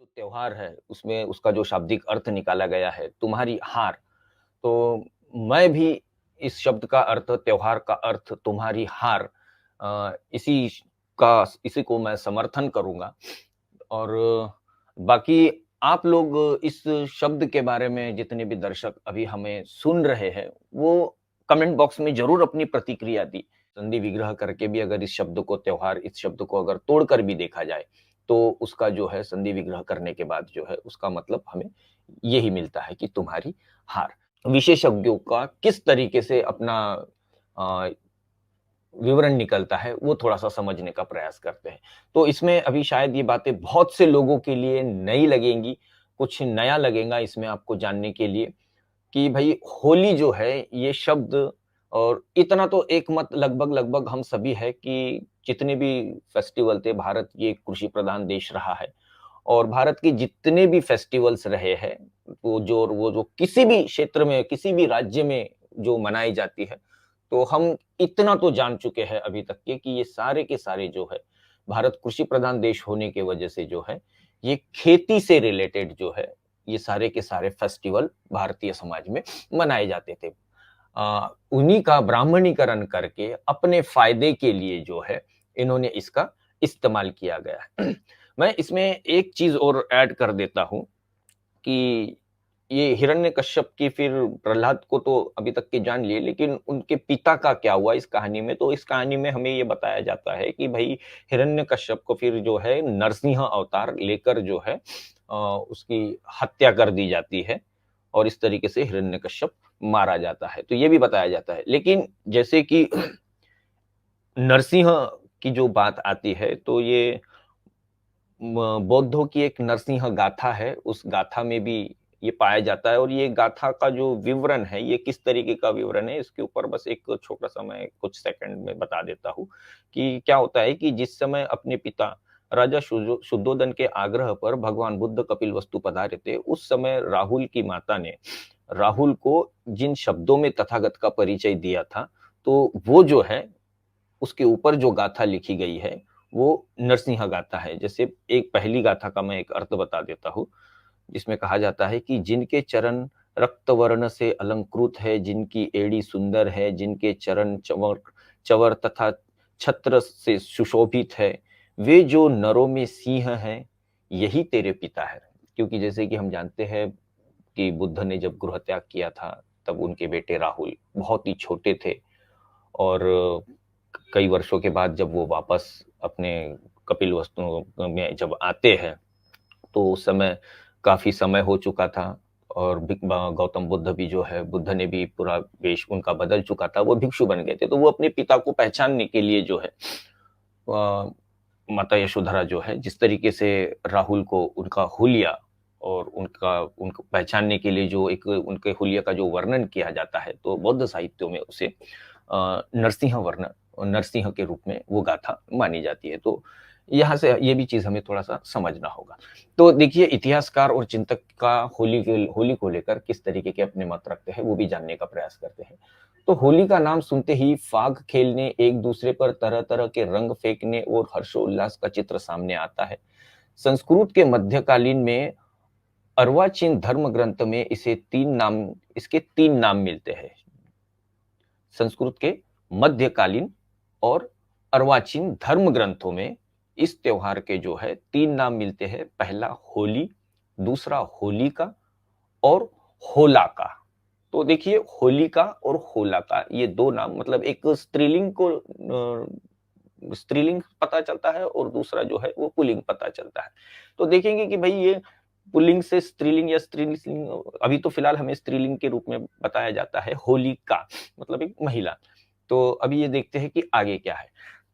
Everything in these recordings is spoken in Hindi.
जो त्योहार है, उसमें उसका जो शाब्दिक अर्थ निकाला गया है, तुम्हारी हार, तो मैं भी इस शब्द का अर्थ, त्योहार का अर्थ तुम्हारी हार इसी को मैं समर्थन करूँगा और बाकी आप लोग इस शब्द के बारे में जितने भी दर्शक अभी हमें सुन रहे हैं, वो कमेंट बॉक्स में ज़रूर अपनी प्रतिक्रिया दी। संधि विग्रह करके भी अगर इस शब्द को त्योहार, इस शब्द को अगर तोड़कर भी देखा जाए, तो उसका जो है संधि विग्रह करने के बाद जो है उसका मतलब हमें यही मिलता है कि तुम्हारी हार। विशेषज्ञों का किस तरीके से अपना अ, विवरण निकलता है, वो थोड़ा-सा समझने का प्रयास करते हैं। तो इसमें अभी शायद ये बातें बहुत से लोगों के लिए नई लगेंगी, कुछ नया लगेगा इसमें आपको जानने के लिए कि भई होली जो है ये शब्द और इतना तो एक मत लगभग-लगभग हम सभी है कि जितने भी फेस्टिवल थे, भारत ये कृषि प्रधान देश रहा है और भारत के जितने भी फेस्टिवल्स रहे हैं, वो जो किसी भी क्षेत्र में, किसी भी राज्य में जो मनाई जाती है, तो हम इतना तो जान चुके हैं अभी तक के कि ये सारे के सारे जो है, भारत कृषि प्रधान देश होने की वजह से जो है, ये खेती से रिलेटेड जो है, ये सारे के सारे फेस्टिवल भारतीय समाज में मनाए जाते थे। उन्हीं का ब्राह्मणीकरण करके अपने फ़ायदे के लिए जो है, इन्होंने इसका इस्तेमाल किया गया है। मैं इसमें एक चीज़ और ऐड कर देता हूँ कि ये हिरण्यकश्यप की फिर प्रहलाद को तो अभी तक के जान लिए, लेकिन उनके पिता का क्या हुआ इस कहानी में? तो इस कहानी में हमें ये बताया जाता है कि भई हिरण्यकश्यप को फिर जो है नरसिंह अवतार लेकर जो है उसकी हत्या कर दी जाती है और इस तरीके से हिरण्यकश्यप मारा जाता है। तो ये भी बताया जाता है। लेकिन जैसे कि नरसिंह की जो बात आती है, तो ये बौद्धों की एक नरसिंह गाथा है, उस गाथा में भी ये पाया जाता है और ये गाथा का जो विवरण है, ये किस तरीके का विवरण है, इसके ऊपर बस एक छोटा-सा मैं कुछ सेकंड में बता देता हूँ, कि क्या होता है कि जिस समय अपने पिता राजा शुद्धोधन के आग्रह पर भगवान बुद्ध कपिलवस्तु पधारे थे, उस समय राहुल की माता ने राहुल को जिन शब्दों में तथागत का परिचय दिया था, तो वो जो है उसके ऊपर जो गाथा लिखी गई है, वो नरसिंह गाथा है। जैसे एक पहली गाथा का मैं एक अर्थ बता देता हूँ, जिसमें कहा जाता है कि जिनके चरण रक्त वर्ण से अलंकृत है, जिनकी एड़ी सुंदर है, जिनके चरण चंवर चंवर तथा छत्र से सुशोभित है, वे जो नरों में सिंह हैं, यही तेरे पिता है। क्योंकि जैसे कि हम जानते हैं कि बुद्ध ने जब गृह त्याग किया था, तब उनके बेटे राहुल बहुत ही छोटे थे और कई वर्षों के बाद जब वो वापस अपने कपिलवस्तु में जब आते हैं, तो उस समय काफ़ी समय हो चुका था और गौतम बुद्ध भी जो है, बुद्ध ने भी पूरा वेश उनका बदल चुका था, वो भिक्षु बन गए थे। तो वो अपने पिता को पहचानने के लिए जो है माता यशोधरा जो है, जिस तरीके से राहुल को उनका हुलिया और उनको पहचानने के लिए जो एक उनके हुलिया का जो वर्णन किया जाता है, तो बौद्ध साहित्यों में उसे नरसिंह वर्ण नरसिंह के रूप में वो गाथा मानी जाती है। तो यहाँ से ये भी चीज़ हमें थोड़ा-सा समझना होगा। तो देखिए इतिहासकार और चिंतक का होली को लेकर किस तरीके के अपने मत रखते हैं, वो भी जानने का प्रयास करते हैं। तो होली का नाम सुनते ही फाग खेलने, एक-दूसरे पर तरह-तरह के रंग फेंकने और हर्षोल्लास का चित्र सामने आता है। संस्कृत के मध्यकालीन में अर्वाचीन धर्म ग्रंथ में इसके 3 नाम मिलते हैं। संस्कृत के मध्यकालीन और अर्वाचीन धर्म ग्रंथों में इस त्योहार के जो है 3 नाम मिलते हैं। पहला होली, दूसरा होलिका और होलाका। तो देखिए होलिका और होलाका ये 2 नाम मतलब एक स्त्रीलिंग पता चलता है और दूसरा जो है वो पुल्लिंग पता चलता है। तो देखेंगे कि भई ये पुल्लिंग से स्त्रीलिंग या स्त्रीलिंग अभी तो फिलहाल हमें स्त्रीलिंग के रूप में बताया जाता है होलिका मतलब एक महिला। तो अभी ये देखते हैं कि आगे क्या है।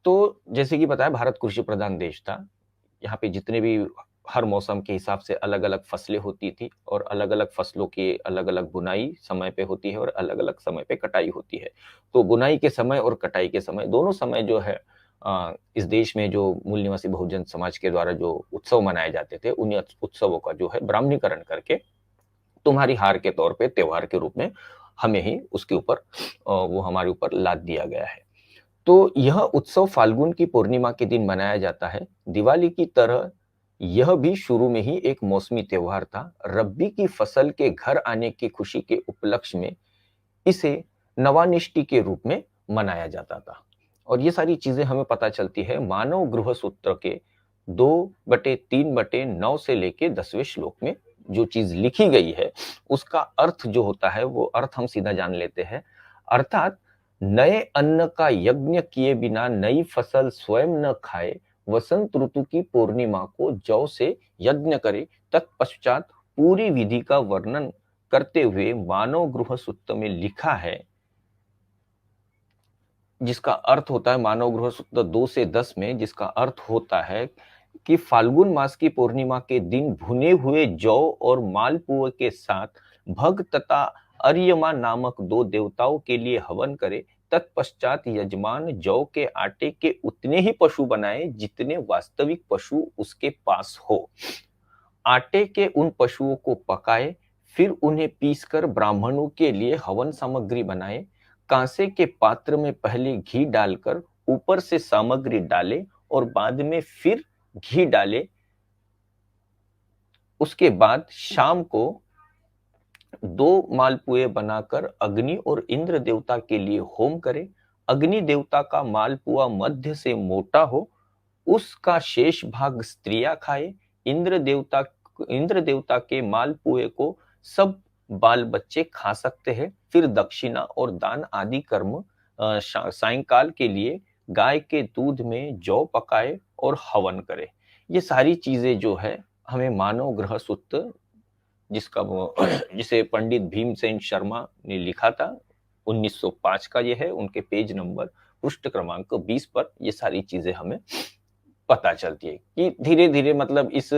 तो जैसे कि बताया भारत कृषि प्रधान देश था। यहाँ पे जितने भी हर मौसम के हिसाब से अलग-अलग फसलें होती थी और अलग-अलग फसलों की अलग-अलग बुनाई समय पे होती है और अलग-अलग समय पे कटाई होती है। तो बुनाई के समय और कटाई के समय दोनों समय जो है इस देश में जो मूल निवासी बहुजन समाज के द्वारा जो उत्सव मनाए जाते थे, उन्हीं उत्सवों का जो है ब्राह्मणीकरण करके तुम्हारी हार के तौर पे त्योहार के रूप में हमें ही उसके ऊपर वो हमारे ऊपर लाद दिया गया है। तो यह उत्सव फाल्गुन की पूर्णिमा के दिन मनाया जाता है। दिवाली की तरह यह भी शुरू में ही एक मौसमी त्योहार था। रब्बी की फसल के घर आने की खुशी के उपलक्ष्य में इसे नवानिष्टि के रूप में मनाया जाता था। और ये सारी चीजें हमें पता चलती है मानव गृह सूत्र के 2/3/9 से लेके 10वें श्लोक में जो चीज लिखी गई है, उसका अर्थ जो होता है वो अर्थ हम सीधा जान लेते हैं। अर्थात नए अन्न का यज्ञ किए बिना नई फसल स्वयं न खाए, वसंत ऋतु की पूर्णिमा को जौ से यज्ञ करे, तत्पश्चात पूरी विधि का वर्णन करते हुए मानव गृह सूत्र में लिखा है, जिसका अर्थ होता है मानव गृह सूत्र 2 से 10 में, जिसका अर्थ होता है कि फाल्गुन मास की पूर्णिमा के दिन भुने हुए जौ और मालपुए के साथ भग तथा अर्यमा नामक 2 देवताओं के लिए हवन करे, तत्पश्चात यजमान जौ के आटे के उतने ही पशु बनाए जितने वास्तविक पशु उसके पास हो। आटे के उन पशुओं को पकाए, फिर उन्हें पीसकर ब्राह्मणों के लिए हवन सामग्री बनाए। कांसे के पात्र में पहले घी डालकर ऊपर से सामग्री डाले और बाद में फिर घी डाले। उसके बाद शाम को 2 मालपुए बनाकर अग्नि और इंद्र देवता के लिए होम करे। अग्नि देवता का मालपुआ मध्य से मोटा हो, उसका शेष भाग स्त्रियां खाए। इंद्र देवता के मालपुए को सब बाल बच्चे खा सकते हैं। फिर दक्षिणा और दान आदि कर्म सायंकाल के लिए गाय के दूध में जौ पकाए और हवन करे। ये सारी चीजें जो है हमें मानव गृह सूत्र, जिसका जिसे पंडित भीमसेन शर्मा ने लिखा था, 1905 का ये है, उनके पेज नंबर पृष्ठ क्रमांक 20 पर ये सारी चीजें हमें पता चलती है कि धीरे धीरे मतलब इस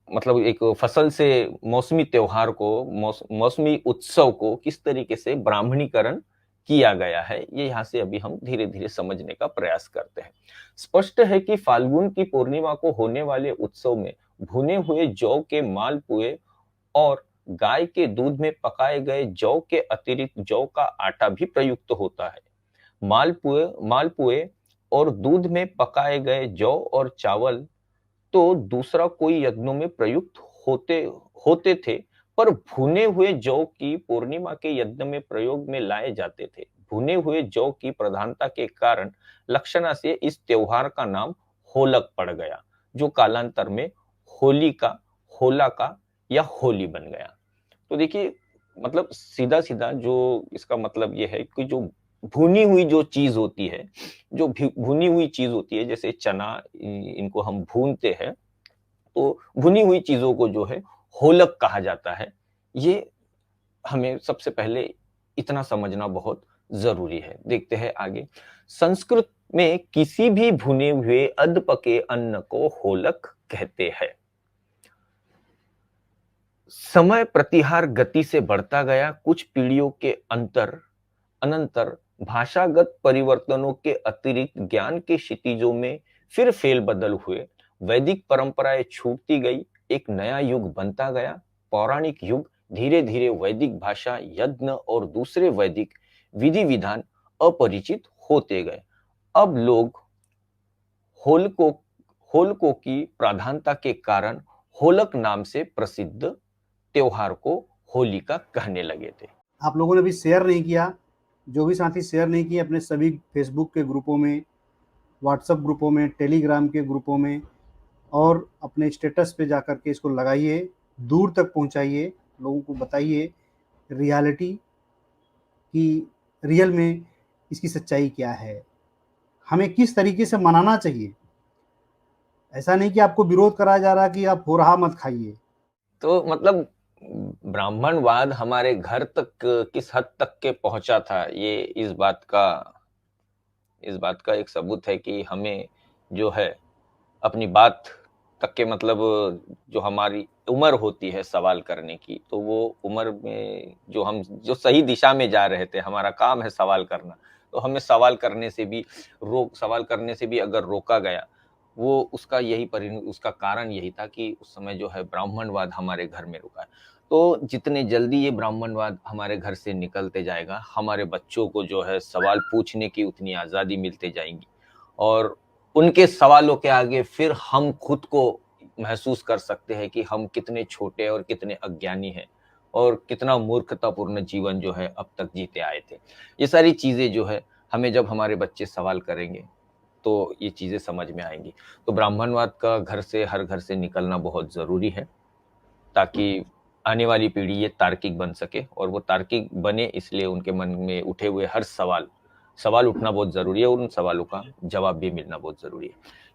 मतलब एक फसल से मौसमी त्योहार को, मौसमी उत्सव को किस तरीके से ब्राह्मणीकरण किया गया है, ये यहाँ से अभी हम धीरे धीरे समझने का प्रयास करते हैं। स्पष्ट है कि फाल्गुन की पूर्णिमा को होने वाले उत्सव में भुने हुए जौ के मालपुए और गाय के दूध में पकाए गए जौ के अतिरिक्त जौ का आटा भी प्रयुक्त होता है। मालपुए और दूध में पकाए गए जौ और चावल तो दूसरा कोई यज्ञों में प्रयुक्त होते होते थे, पर भुने हुए जौ की पूर्णिमा के यज्ञ में प्रयोग में लाए जाते थे। भुने हुए जौ की प्रधानता के कारण लक्षणा से इस त्योहार का नाम होलक पड़ गया, जो कालांतर में होली का, होला का या होली बन गया। तो देखिए मतलब सीधा सीधा जो इसका मतलब ये है कि जो भुनी हुई जो चीज होती है, जो भुनी हुई चीज होती है, जैसे चना, इनको हम भूनते हैं, तो भुनी हुई चीजों को जो है होलक कहा जाता है। ये हमें सबसे पहले इतना समझना बहुत जरूरी है। देखते हैं आगे। संस्कृत में किसी भी भुने हुए अध पके अन्न को होलक कहते हैं। समय प्रतिहार गति से बढ़ता गया। कुछ पीढ़ियों के अनंतर भाषागत परिवर्तनों के अतिरिक्त ज्ञान के क्षितिजों में फिर फेरबदल हुए। वैदिक परंपराएं छूटती गई, एक नया युग बनता गया। पौराणिक युग धीरे धीरे वैदिक भाषा, यज्ञ और दूसरे वैदिक विधि विधान अपरिचित होते गए। अब लोग होलकों होलकों की प्रधानता के कारण होलक नाम से प्रसिद्ध त्योहार को होली का कहने लगे थे। आप लोगों ने भी शेयर नहीं किया, जो भी साथी शेयर नहीं किए अपने सभी फेसबुक के ग्रुपों में, व्हाट्सएप ग्रुपों में, टेलीग्राम के ग्रुपों में और अपने स्टेटस पे जाकर के इसको लगाइए, दूर तक पहुंचाइए, लोगों को बताइए रियलिटी कि रियल में इसकी सच्चाई क्या है, हमें किस तरीके से मनाना चाहिए। ऐसा नहीं कि आपको विरोध कराया जा रहा कि आप हो रहा मत खाइए। तो मतलब ब्राह्मणवाद हमारे घर तक किस हद तक के पहुंचा था, ये इस बात का एक सबूत है कि हमें जो है अपनी बात तक के मतलब जो हमारी उम्र होती है सवाल करने की, तो वो उम्र में जो सही दिशा में जा रहे थे, हमारा काम है सवाल करना, तो हमें सवाल करने से भी अगर रोका गया, वो उसका कारण यही था कि उस समय जो है ब्राह्मणवाद हमारे घर में रुका है। तो जितने जल्दी ये ब्राह्मणवाद हमारे घर से निकलते जाएगा, हमारे बच्चों को जो है सवाल पूछने की उतनी आज़ादी मिलते जाएगी और उनके सवालों के आगे फिर हम खुद को महसूस कर सकते हैं कि हम कितने छोटे और कितने अज्ञानी हैं और कितना मूर्खतापूर्ण जीवन जो है अब तक जीते आए थे। ये सारी चीज़ें जो है हमें जब हमारे बच्चे सवाल करेंगे तो ये चीज़ें समझ में आएँगी। तो ब्राह्मणवाद का हर घर से निकलना बहुत ज़रूरी है, ताकि आने वाली पीढ़ी ये तार्किक बन सके, और वो तार्किक बने इसलिए उनके मन में उठे हुए हर सवाल उठना बहुत ज़रूरी है और उन सवालों का जवाब भी मिलना बहुत ज़रूरी है।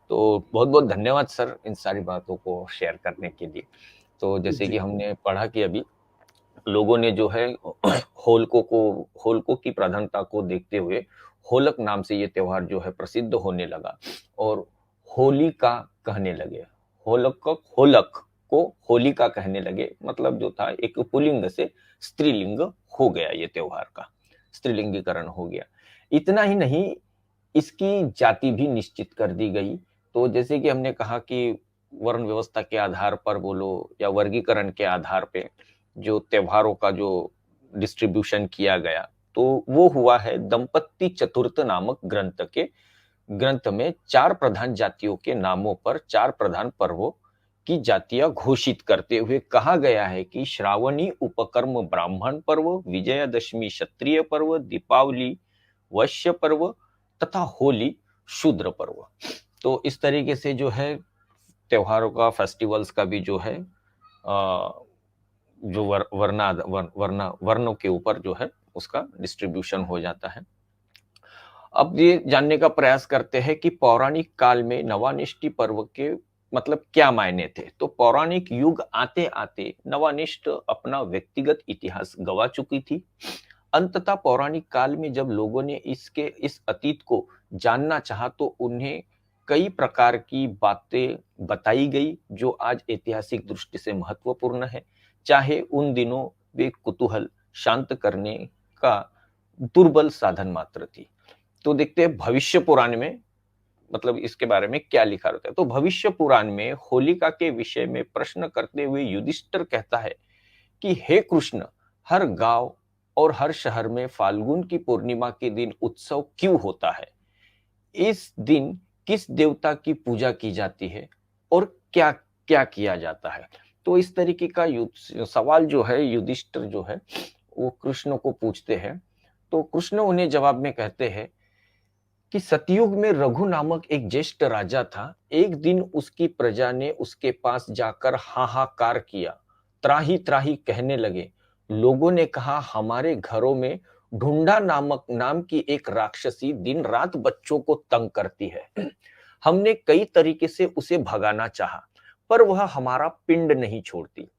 तो बहुत-बहुत धन्यवाद सर इन सारी बातों को शेयर करने के लिए। तो जैसे कि जी, हमने पढ़ा कि अभी लोगों ने जो है होलकों की प्रधानता को देखते हुए होलक नाम से ये त्योहार जो है प्रसिद्ध होने लगा और होलिका कहने लगे। होलक को होलिका कहने लगे, मतलब जो था एक पुल्लिंग से स्त्रीलिंग हो गया, ये त्योहार का स्त्रीलिंगीकरण हो गया। इतना ही नहीं, इसकी जाति भी निश्चित कर दी गई। तो जैसे कि हमने कहा कि वर्ण व्यवस्था के आधार पर बोलो या वर्गीकरण के आधार पे जो त्योहारों का जो डिस्ट्रीब्यूशन किया गया, तो वो हुआ है दंपत्ति चतुर्थ नामक ग्रंथ में 4 प्रधान जातियों के नामों पर 4 प्रधान पर्वों की जातियां घोषित करते हुए कहा गया है कि श्रावणी उपकर्म ब्राह्मण पर्व, विजयादशमी क्षत्रिय पर्व, दीपावली वैश्य पर्व तथा होली शूद्र पर्व। तो इस तरीके से जो है त्योहारों का, फेस्टिवल्स का भी जो है जो वर्णों के ऊपर जो है उसका डिस्ट्रीब्यूशन हो जाता है। अब ये जानने का प्रयास करते हैं कि पौराणिक काल में नवानिष्टि पर्व के मतलब क्या मायने थे। तो पौराणिक युग आते आते नवानिष्ट अपना व्यक्तिगत इतिहास गवा चुकी थी। अंततः पौराणिक काल में जब लोगों ने इस अतीत को जानना चाहा तो उन्हें कई प्रकार की बातें बताई गई जो आज ऐतिहासिक दृष्टि से महत्वपूर्ण है। चाहे उन दिनों वे कुतूहल शांत करने का दुर्बल साधन मात्र थी। तो देखते हैं भविष्य पुराण में मतलब इसके बारे में क्या लिखा रहता है। तो भविष्य पुराण में होलिका के विषय में प्रश्न करते हुए युधिष्ठिर कहता है कि हे कृष्ण, हर गांव और हर शहर में फाल्गुन की पूर्णिमा के दिन उत्सव क्यों होता है? इस दिन किस देवता की पूजा की जाती है और क्या क्या किया जाता है? तो इस तरीके का सवाल जो है युधिष्ठिर जो है वो कृष्ण को पूछते हैं। तो कृष्ण उन्हें जवाब में कहते हैं कि सतयुग में रघु नामक एक ज्येष्ठ राजा था। एक दिन उसकी प्रजा ने उसके पास जाकर हाहाकार किया, त्राही त्राही कहने लगे। लोगों ने कहा हमारे घरों में ढूंढा नामक नाम की एक राक्षसी दिन रात बच्चों को तंग करती है। हमने कई तरीके से उसे भगाना चाहा, पर वह हमारा पिंड नहीं छोड़ती।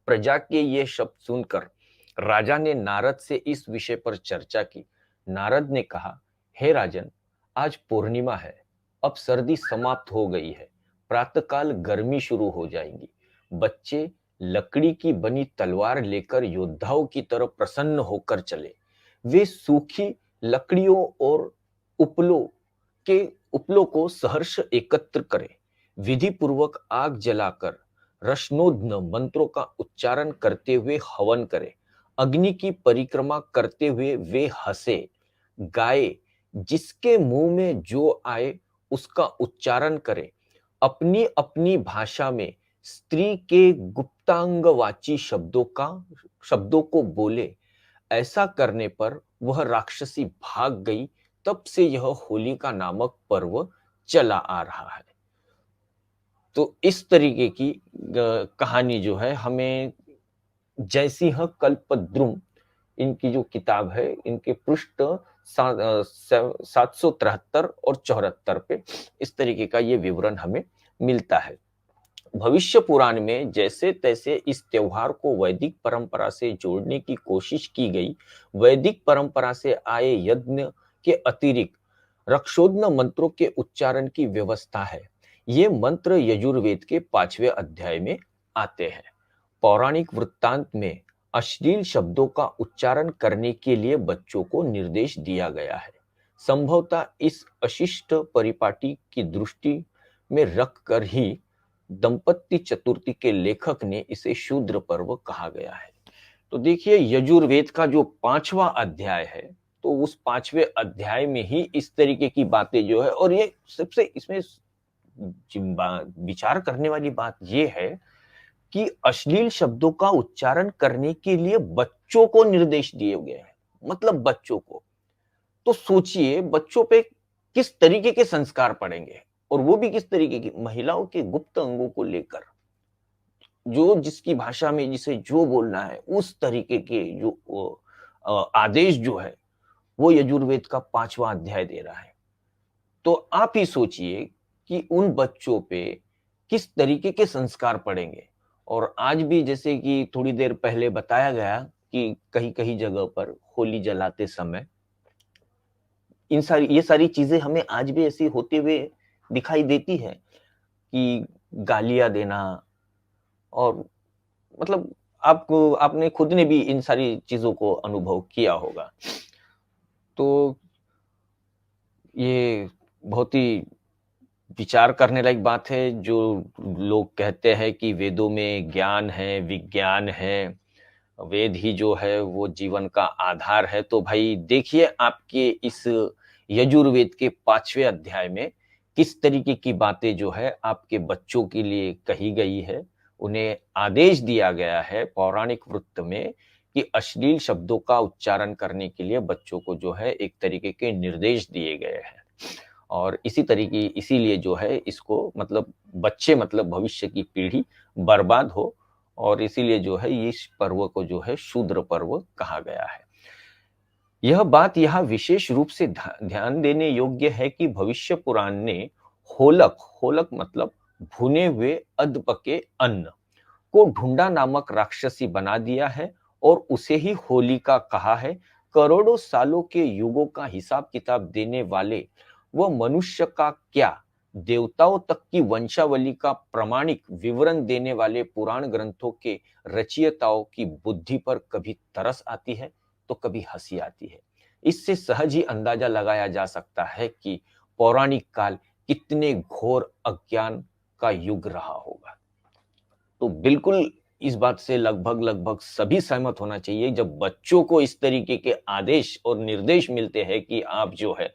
प्रजा के ये शब्द सुनकर राजा ने नारद से इस विषय पर चर्चा की। नारद ने कहा, हे राजन, आज पूर्णिमा है, अब सर्दी समाप्त हो गई है, प्रातःकाल गर्मी शुरू हो जाएगी। बच्चे लकड़ी की बनी तलवार लेकर योद्धाओं की तरह प्रसन्न होकर चले। वे सूखी लकड़ियों और उपलों के उपलों को सहर्ष एकत्र करें, विधि पूर्वक आग जलाकर रश्नोध्न मंत्रों का उच्चारण करते हुए हवन करें। अग्नि की परिक्रमा करते हुए वे हंसे, गाए, जिसके मुंह में जो आए उसका उच्चारण करें। अपनी अपनी भाषा में स्त्री के गुप्तांगवाची शब्दों को बोले। ऐसा करने पर वह राक्षसी भाग गई। तब से यह होलिका नामक पर्व चला आ रहा है। तो इस तरीके की कहानी जो है हमें जयसिंह कल्पद्रुम, इनकी जो किताब है, इनके पृष्ठ 773 और 74 पे इस तरीके का ये विवरण हमें मिलता है। भविष्य पुराण में जैसे तैसे इस त्योहार को वैदिक परंपरा से जोड़ने की कोशिश की गई। वैदिक परंपरा से आए यज्ञ के अतिरिक्त रक्षोध्न मंत्रों के उच्चारण की व्यवस्था है। ये मंत्र यजुर्वेद के 5वें अध्याय में आते हैं। पौराणिक वृत्तांत में अश्लील शब्दों का उच्चारण करने के लिए बच्चों को निर्देश दिया गया है। संभवतः इस अशिष्ट परिपाटी की दृष्टि में रखकर ही दंपत्ति चतुर्थी के लेखक ने इसे शूद्र पर्व कहा गया है। तो देखिए यजुर्वेद का जो 5वां अध्याय है तो उस 5वें अध्याय में ही इस तरीके की बातें जो है, और ये सबसे इसमें विचार करने वाली बात ये है कि अश्लील शब्दों का उच्चारण करने के लिए बच्चों को निर्देश दिए गए हैं, मतलब बच्चों को। तो सोचिए बच्चों पे किस तरीके के संस्कार पड़ेंगे, और वो भी किस तरीके की, महिलाओं के गुप्त अंगों को लेकर, जो जिसकी भाषा में जिसे जो बोलना है उस तरीके के जो आदेश जो है वो यजुर्वेद का 5वां अध्याय दे रहा है। तो आप ही सोचिए कि उन बच्चों पे किस तरीके के संस्कार पड़ेंगे। और आज भी जैसे कि थोड़ी देर पहले बताया गया कि कहीं-कहीं जगह पर होली जलाते समय ये सारी चीजें हमें आज भी ऐसी होते हुए दिखाई देती है कि गालियां देना, और मतलब आपको आपने खुद ने भी इन सारी चीजों को अनुभव किया होगा। तो ये बहुत ही विचार करने लायक बात है। जो लोग कहते हैं कि वेदों में ज्ञान है, विज्ञान है, वेद ही जो है वो जीवन का आधार है, तो भाई देखिए आपके इस यजुर्वेद के 5वें अध्याय में किस तरीके की बातें जो है आपके बच्चों के लिए कही गई है। उन्हें आदेश दिया गया है पौराणिक वृत्त में कि अश्लील शब्दों का उच्चारण करने के लिए बच्चों को जो है एक तरीके के निर्देश दिए गए हैं। और इसीलिए जो है इसको मतलब बच्चे मतलब भविष्य की पीढ़ी बर्बाद हो, और इसीलिए जो है इस पर्व को जो है शूद्र पर्व कहा गया है। यह बात यहाँ विशेष रूप से ध्यान देने योग्य है कि भविष्य पुराण ने होलक होलक मतलब भुने हुए अधपके अन्न को ढूंढा नामक राक्षसी बना दिया है, और उसे ही होलिका कहा है। करोड़ों सालों के युगों का हिसाब किताब देने वाले वह मनुष्य का क्या, देवताओं तक की वंशावली का प्रमाणिक विवरण देने वाले पुराण ग्रंथों के रचयिताओं की बुद्धि पर कभी तरस आती है तो कभी हंसी आती है। इससे सहज ही अंदाजा लगाया जा सकता है कि पौराणिक काल कितने घोर अज्ञान का युग रहा होगा। तो बिल्कुल इस बात से लगभग लगभग सभी सहमत होना चाहिए, जब बच्चों को इस तरीके के आदेश और निर्देश मिलते हैं कि आप जो है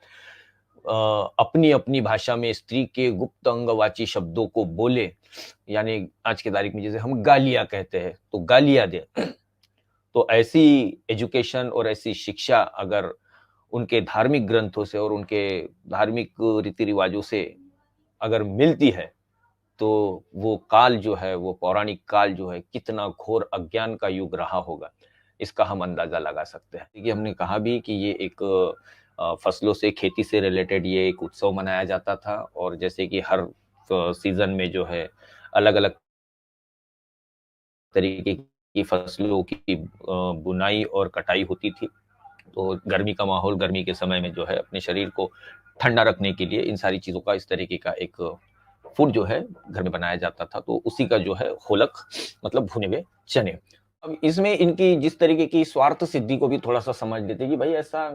अपनी अपनी भाषा में स्त्री के गुप्त अंगवाची शब्दों को बोले, यानी आज की तारीख में जैसे हम गालियां कहते हैं तो गालियां दे। तो ऐसी एजुकेशन और ऐसी शिक्षा अगर उनके धार्मिक ग्रंथों से और उनके धार्मिक रीति रिवाजों से अगर मिलती है, तो वो काल जो है, वो पौराणिक काल जो है, कितना घोर अज्ञान का युग रहा होगा, इसका हम अंदाजा लगा सकते हैं। देखिए हमने कहा भी कि ये एक फसलों से, खेती से रिलेटेड ये एक उत्सव मनाया जाता था, और जैसे कि हर सीजन में जो है अलग अलग तरीके की फसलों की बुनाई और कटाई होती थी। तो गर्मी का माहौल, गर्मी के समय में जो है अपने शरीर को ठंडा रखने के लिए इन सारी चीजों का, इस तरीके का एक फूड जो है घर में बनाया जाता था। तो उसी का जो है होलक मतलब भुने हुए चने। अब इसमें इनकी जिस तरीके की स्वार्थ सिद्धि को भी थोड़ा सा समझ लेते कि भाई ऐसा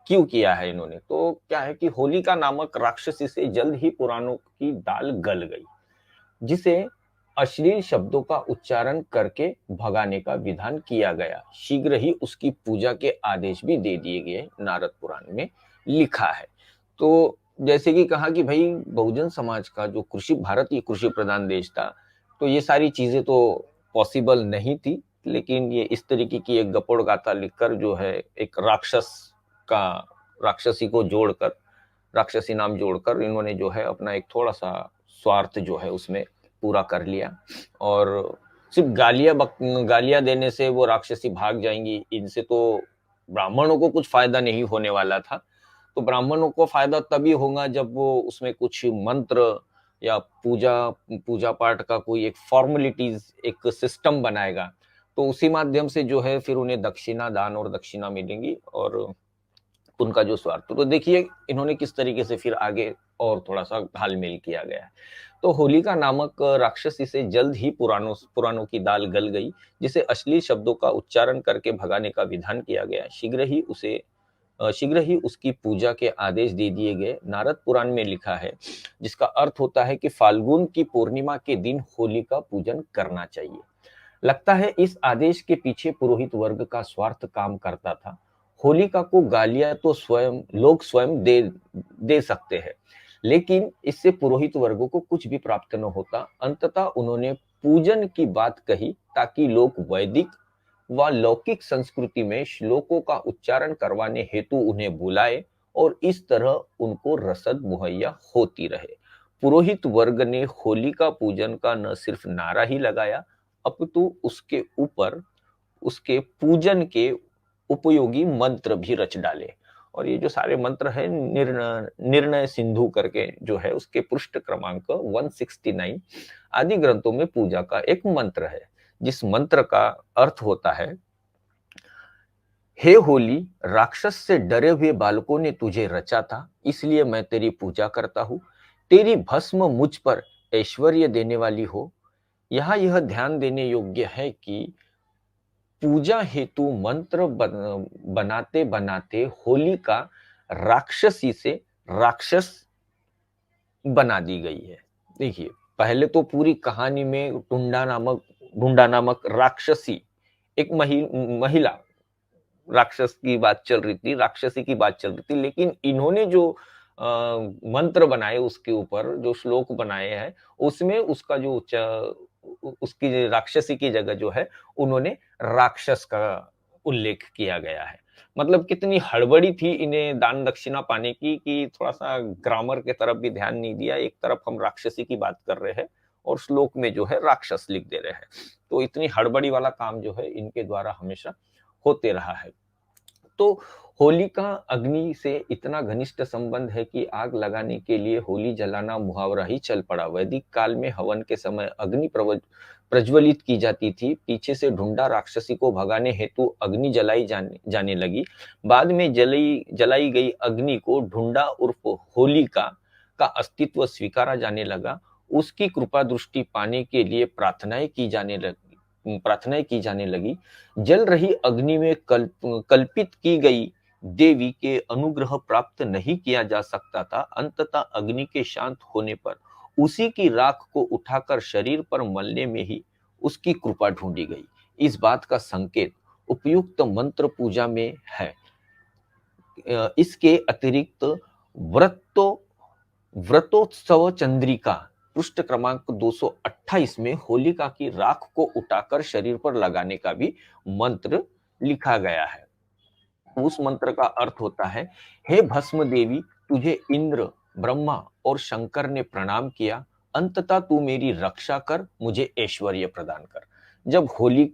क्यों किया है इन्होंने। तो क्या है कि होलिका नामक राक्षसी से जल्द ही पुराणों की दाल गल गई, जिसे अश्लील शब्दों का उच्चारण करके भगाने का विधान किया गया। शीघ्र ही उसकी पूजा के आदेश भी दे दिए गए, नारद पुराण में लिखा है। तो जैसे कि कहा कि भाई बहुजन समाज का जो भारत ये कृषि प्रधान देश था, तो ये सारी चीजें तो पॉसिबल नहीं थी, लेकिन ये इस तरीके की एक गपोड़ गाथा लिखकर जो है एक राक्षसी को जोड़कर, राक्षसी नाम जोड़कर इन्होंने जो है अपना एक थोड़ा सा स्वार्थ जो है उसमें पूरा कर लिया। और सिर्फ गालियां देने से वो राक्षसी भाग जाएंगी, इनसे तो ब्राह्मणों को कुछ फायदा नहीं होने वाला था। तो ब्राह्मणों को फायदा तभी होगा जब वो उसमें कुछ मंत्र या पूजा पूजा पाठ का कोई एक फॉर्मेलिटीज, एक सिस्टम बनाएगा, तो उसी माध्यम से जो है फिर उन्हें दक्षिणा, दान और दक्षिणा मिलेंगी, और उनका जो स्वार्थ। तो देखिए इन्होंने किस तरीके से फिर आगे और थोड़ा सा घालमेल किया गया है। तो होलिका नामक राक्षसी से जल्द ही पुराणों की दाल गल गई, जिसे अश्लील शब्दों का उच्चारण करके भगाने का विधान किया गया। शीघ्र ही उसकी पूजा के आदेश दे दिए गए। नारद पुराण में लिखा है, जिसका अर्थ होता है कि फाल्गुन की पूर्णिमा के दिन होली का पूजन करना चाहिए। लगता है इस आदेश के पीछे पुरोहित वर्ग का स्वार्थ काम करता था। होलिका को गालियां तो लोग स्वयं दे सकते हैं, लेकिन इससे पुरोहित वर्गों को कुछ भी प्राप्त न होता। अंततः उन्होंने पूजन की बात कही ताकि लोग वैदिक व लौकिक संस्कृति में श्लोकों का उच्चारण करवाने हेतु उन्हें बुलाए और इस तरह उनको रसद मुहैया होती रहे। पुरोहित वर्ग ने होलिका पूजन का न सिर्फ नारा ही लगाया, अपितु उसके ऊपर उसके पूजन के उपयोगी मंत्र भी रच डाले। और ये जो सारे मंत्र है, निर्णय सिंधु करके जो है उसके पृष्ठ क्रमांक 169 आदि ग्रंथों में पूजा का एक मंत्र है, जिस मंत्र का अर्थ होता है, हे होली, राक्षस से डरे हुए बालकों ने तुझे रचा था, इसलिए मैं तेरी पूजा करता हूं। तेरी भस्म मुझ पर ऐश्वर्य देने वाली हो। यहाँ यह ध्यान देने योग्य है कि पूजा हेतु मंत्र बनाते बनाते होलिका राक्षसी से राक्षस बना दी गई है। देखिए, पहले तो पूरी कहानी में ढूंढा नामक राक्षसी, एक महिला राक्षस की बात चल रही थी, राक्षसी की बात चल रही थी, लेकिन इन्होंने जो मंत्र बनाए, उसके ऊपर जो श्लोक बनाए हैं, उसमें उसका जो उसकी राक्षसी की जगह जो है उन्होंने राक्षस का उल्लेख किया गया है। मतलब कितनी हड़बड़ी थी इन्हें दान दक्षिणा पाने की कि थोड़ा सा ग्रामर के तरफ भी ध्यान नहीं दिया। एक तरफ हम राक्षसी की बात कर रहे हैं और श्लोक में जो है राक्षस लिख दे रहे हैं। तो इतनी हड़बड़ी वाला काम जो है इनके द्वारा हमेशा होते रहा है। तो होली का अग्नि से इतना घनिष्ठ संबंध है कि आग लगाने के लिए होली जलाना मुहावरा ही चल पड़ा। वैदिक काल में हवन के समय अग्नि प्रज्वलित की जाती थी। पीछे से ढूंढा राक्षसी को भगाने हेतु अग्नि जलाई जाने लगी। बाद में जलाई गई अग्नि को ढूंढा उर्फ होलिका का अस्तित्व स्वीकारा जाने लगा। उसकी कृपा दृष्टि पाने के लिए प्रार्थनाएं की जाने लगी। जल रही अग्नि में कल्पित की गई देवी के अनुग्रह प्राप्त नहीं किया जा सकता था। अंततः अग्नि के शांत होने पर उसी की राख को उठाकर शरीर पर मलने में ही उसकी कृपा ढूंढी गई। इस बात का संकेत उपयुक्त मंत्र पूजा में है। इसके अतिरिक्त व्रतोत्सव चंद्रिका पृष्ठ क्रमांक 228 में होलिका की राख को उठाकर शरीर पर लगाने का भी मंत्र लिखा गया है। उस मंत्र का अर्थ होता है, हे भस्म देवी, तुझे इंद्र, ब्रह्मा और शंकर ने प्रणाम किया। अंततः तू मेरी रक्षा कर, मुझे ऐश्वर्य प्रदान कर। जब होली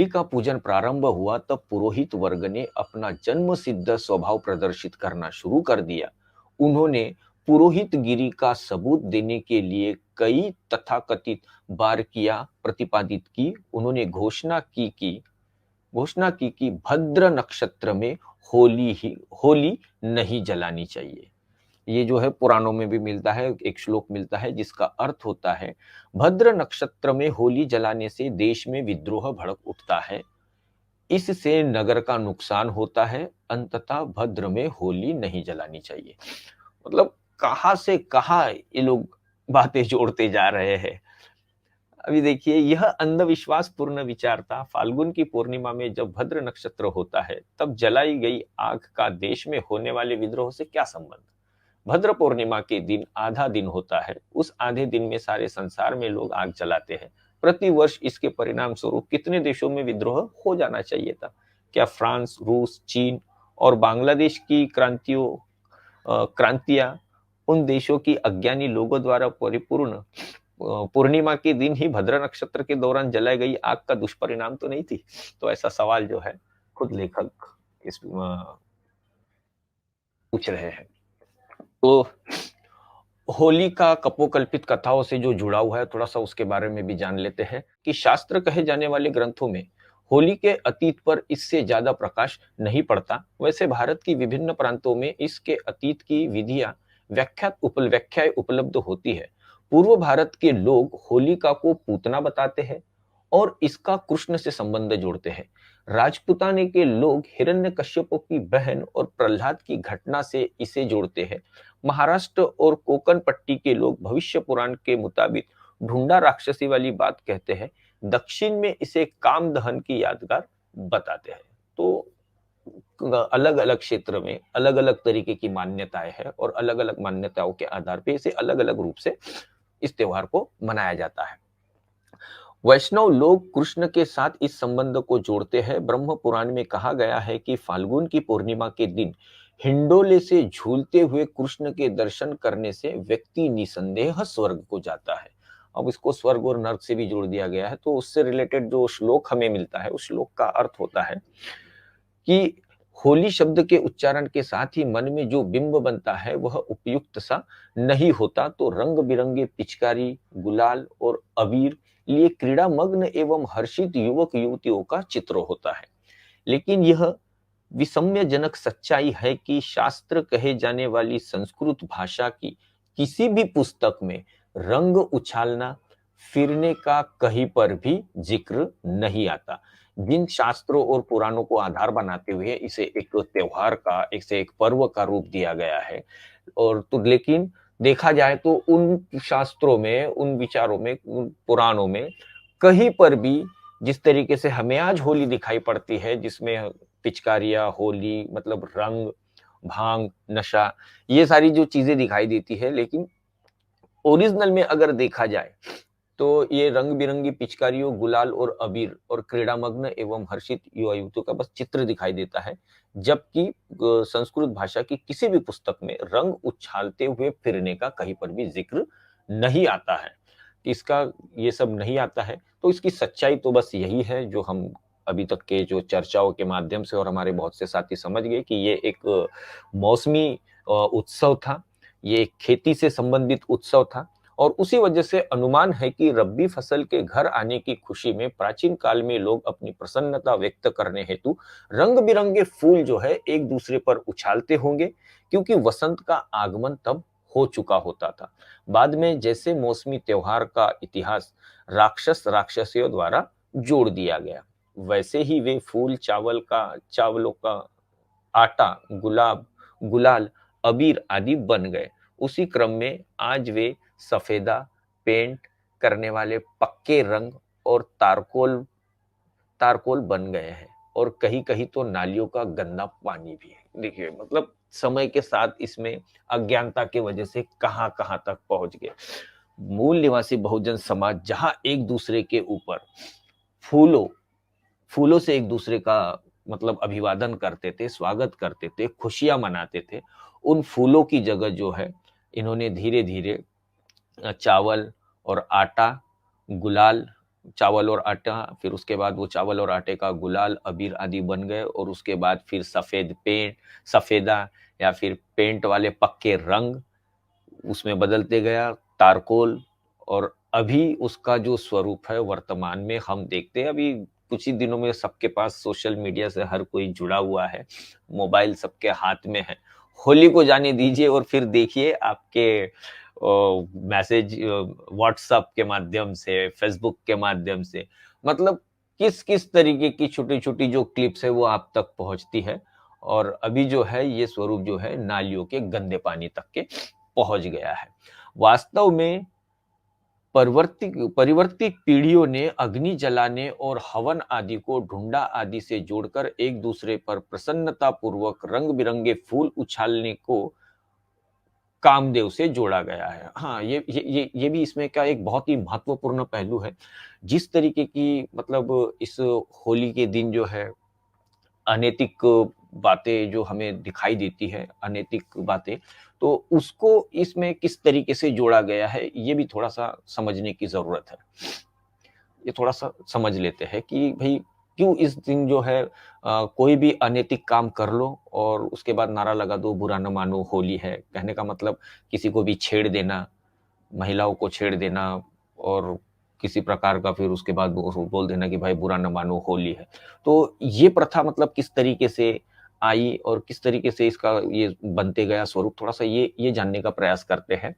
का पूजन प्रारंभ हुआ तब पुरोहित वर्ग ने अपना जन्म सिद्ध स्वभाव प्रदर्शित करना शुरू कर दिया। उन्होंने पुरोहित गिरी का सबूत देने के लिए कई तथाकथित बारकियां प्रतिपादित की। उन्होंने घोषणा की कि भद्र नक्षत्र में होली नहीं जलानी चाहिए। ये जो है पुराणों में भी मिलता है, एक श्लोक मिलता है जिसका अर्थ होता है, भद्र नक्षत्र में होली जलाने से देश में विद्रोह भड़क उठता है, इससे नगर का नुकसान होता है, अंततः भद्र में होली नहीं जलानी चाहिए। मतलब कहां से कहां ये लोग बातें जोड़ते जा रहे हैं। अभी देखिए, यह अंधविश्वास पूर्ण विचार था। फाल्गुन की पूर्णिमा में जब भद्र नक्षत्र होता है तब जलाई गई आग का देश में होने वाले विद्रोह से क्या संबंध। भद्र पूर्णिमा के दिन आधा दिन होता है। उस आधे दिन में सारे संसार में लोग आग जलाते हैं। प्रति वर्ष इसके परिणाम स्वरूप कितने देशों में विद्रोह हो जाना चाहिए था। क्या फ्रांस, रूस, चीन और बांग्लादेश की क्रांतियां उन देशों की अज्ञानी लोगों द्वारा परिपूर्ण पूर्णिमा के दिन ही भद्र नक्षत्र के दौरान जलाई गई आग का दुष्परिणाम तो नहीं थी। तो ऐसा सवाल जो है खुद लेखक इस पूछ रहे हैं। तो होली का कपोकल्पित कथाओं से जो जुड़ा हुआ है, थोड़ा सा उसके बारे में भी जान लेते हैं कि शास्त्र कहे जाने वाले ग्रंथों में होली के अतीत पर इससे ज्यादा प्रकाश नहीं पड़ता। वैसे भारत की विभिन्न प्रांतों में इसके अतीत की विधियां व्याख्याएं उपलब्ध होती है। पूर्व भारत के लोग होलिका को पूतना बताते हैं और इसका कृष्ण से संबंध जोड़ते हैं। राजपुताने के लोग हिरण्यकश्यप की बहन और प्रहलाद की घटना से इसे जोड़ते हैं। महाराष्ट्र और कोकण पट्टी के लोग भविष्य पुराण के मुताबिक ढूंढा राक्षसी वाली बात कहते हैं। दक्षिण में इसे काम दहन की यादगार बताते हैं। तो अलग अलग क्षेत्र में अलग अलग तरीके की मान्यताएं हैं और अलग अलग मान्यताओं के आधार पे इसे अलग अलग रूप से इस त्योहार को मनाया जाता है। वैष्णव लोग कृष्ण के साथ इस संबंध को जोड़ते हैं। ब्रह्म पुराण में कहा गया है कि फाल्गुन की पूर्णिमा के दिन हिंडोले से झूलते हुए कृष्ण के दर्शन करने से व्यक्ति निसंदेह स्वर्ग को जाता है। अब इसको स्वर्ग और नर्क से भी जोड़ दिया गया है, तो उससे रिलेटेड जो श्लोक हमें मिलता है उस श्लोक का अर्थ होता है कि होली शब्द के उच्चारण के साथ ही मन में जो बिंब बनता है वह उपयुक्त सा नहीं होता, तो रंग बिरंगे पिचकारी, गुलाल और अबीर लिए क्रीड़ा मग्न एवं हर्षित युवक युवतियों का चित्र होता है। लेकिन यह विषम्यजनक सच्चाई है कि शास्त्र कहे जाने वाली संस्कृत भाषा की किसी भी पुस्तक में रंग उछालना, फिरने का कहीं पर भी जिक्र नहीं आता। जिन शास्त्रों और पुराणों को आधार बनाते हुए इसे एक त्योहार का, इसे एक पर्व का रूप दिया गया है, और तो लेकिन देखा जाए तो उन शास्त्रों में, उन विचारों में, उन पुराणों में कहीं पर भी जिस तरीके से हमें आज होली दिखाई पड़ती है, जिसमें पिचकारियां, होली मतलब रंग, भांग, नशा, ये सारी जो चीजें दिखाई देती है, लेकिन ओरिजिनल में अगर देखा जाए तो ये रंग बिरंगी पिचकारियों, गुलाल और अबीर और क्रीड़ामग्न एवं हर्षित युवा युवतियों का बस चित्र दिखाई देता है। जबकि संस्कृत भाषा की किसी भी पुस्तक में रंग उछालते हुए फिरने का कहीं पर भी जिक्र नहीं आता है। इसका ये सब नहीं आता है, तो इसकी सच्चाई तो बस यही है जो हम अभी तक के जो चर्चाओं के माध्यम से और हमारे बहुत से साथी समझ गए कि ये एक मौसमी उत्सव था, ये एक खेती से संबंधित उत्सव था। और उसी वजह से अनुमान है कि रब्बी फसल के घर आने की खुशी में प्राचीन काल में लोग अपनी प्रसन्नता व्यक्त करने हेतु रंग बिरंगे फूल जो है एक दूसरे पर उछालते होंगे, क्योंकि वसंत का आगमन तब हो चुका होता था। बाद में जैसे मौसमी त्योहार का इतिहास राक्षस राक्षसियों द्वारा जोड़ दिया गया, वैसे ही वे फूल चावलों का आटा, गुलाब, गुलाल, अबीर आदि बन गए। उसी क्रम में आज वे सफेदा, पेंट करने वाले पक्के रंग और तारकोल तारकोल बन गए हैं, और कहीं कहीं तो नालियों का गंदा पानी भी है। देखिए मतलब समय के साथ इसमें अज्ञानता की वजह से कहां कहां तक पहुंच गए। मूल निवासी बहुजन समाज जहां एक दूसरे के ऊपर फूलों फूलों से एक दूसरे का मतलब अभिवादन करते थे, स्वागत करते थे, खुशियां मनाते थे, उन फूलों की जगह जो है इन्होंने धीरे धीरे चावल और आटा, गुलाल, चावल और आटा, फिर उसके बाद वो चावल और आटे का गुलाल, अबीर आदि बन गए, और उसके बाद फिर सफेदा या फिर पेंट वाले पक्के रंग उसमें बदलते गया, तारकोल। और अभी उसका जो स्वरूप है वर्तमान में हम देखते हैं, अभी कुछ ही दिनों में सबके पास सोशल मीडिया से हर कोई जुड़ा हुआ है, मोबाइल सबके हाथ में है। होली को जाने दीजिए और फिर देखिए आपके मैसेज व्हाट्सएप के माध्यम से, फेसबुक के माध्यम से, मतलब किस किस तरीके की छोटी छोटी जो क्लिप्स है वो आप तक पहुंचती है। और अभी जो है ये स्वरूप जो है नालियों के गंदे पानी तक के पहुंच गया है। वास्तव में परिवर्तित पीढ़ियों ने अग्नि जलाने और हवन आदि को ढूंढा आदि से जोड़कर एक दूसरे पर प्रसन्नता पूर्वक रंग बिरंगे फूल उछालने को कामदेव से जोड़ा गया है। हाँ, ये भी इसमें का एक बहुत ही महत्वपूर्ण पहलू है। जिस तरीके की मतलब इस होली के दिन जो है अनैतिक बातें जो हमें दिखाई देती है, अनैतिक बातें, तो उसको इसमें किस तरीके से जोड़ा गया है, ये भी थोड़ा-सा समझने की ज़रूरत है। ये थोड़ा-सा समझ लेते हैं कि भई क्यों इस दिन जो है कोई भी अनैतिक काम कर लो और उसके बाद नारा लगा दो, बुरा न मानो होली है। कहने का मतलब किसी को भी छेड़ देना, महिलाओं को छेड़ देना, और किसी प्रकार का फिर उसके बाद बोल देना कि भाई बुरा न मानो होली है। तो ये प्रथा मतलब किस तरीके से आई और किस तरीके से इसका ये बनते गया स्वरूप, थोड़ा-सा ये जानने का प्रयास करते हैं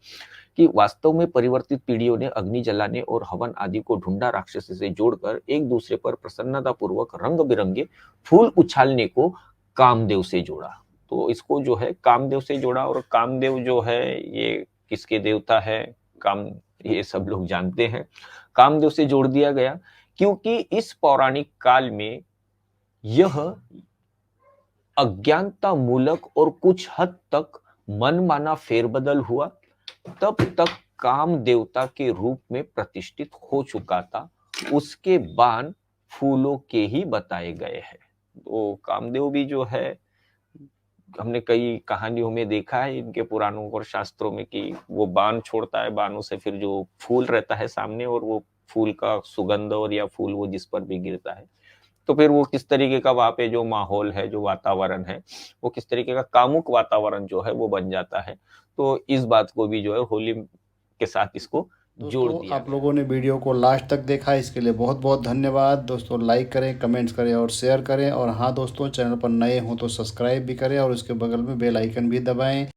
कि वास्तव में परिवर्तित पीढ़ियों ने अग्नि जलाने और हवन आदि को ढूंढा राक्षस से जोड़कर एक दूसरे पर प्रसन्नता पूर्वक रंग बिरंगे फूल उछालने को कामदेव से जोड़ा। तो इसको जो है कामदेव से जोड़ा, और कामदेव जो है ये किसके देवता है, काम, ये सब लोग जानते हैं। कामदेव से जोड़ दिया गया क्योंकि इस पौराणिक काल में यह अज्ञानता मूलक और कुछ हद तक मनमाना फेरबदल हुआ, तब तक काम देवता के रूप में प्रतिष्ठित हो चुका था। उसके बाण फूलों के ही बताए गए हैं। तो कामदेव भी जो है, हमने कई कहानियों में देखा है इनके पुराणों और शास्त्रों में कि वो बाण छोड़ता है, बाणों से फिर जो फूल रहता है सामने, और वो फूल का सुगंध और या फूल वो जिस पर भी गिरता है, तो फिर वो किस तरीके का वहां पे जो माहौल है, जो वातावरण है, वो किस तरीके का कामुक वातावरण जो है वो बन जाता है। तो इस बात को भी जो है होली के साथ इसको जोड़ दोस्तों, दिया आप गया। लोगों ने वीडियो को लास्ट तक देखा, इसके लिए बहुत बहुत धन्यवाद दोस्तों। लाइक करें, कमेंट्स करें और शेयर करें। और हाँ दोस्तों, चैनल पर नए हों तो सब्सक्राइब भी करें और उसके बगल में बेल आइकन भी दबाएं।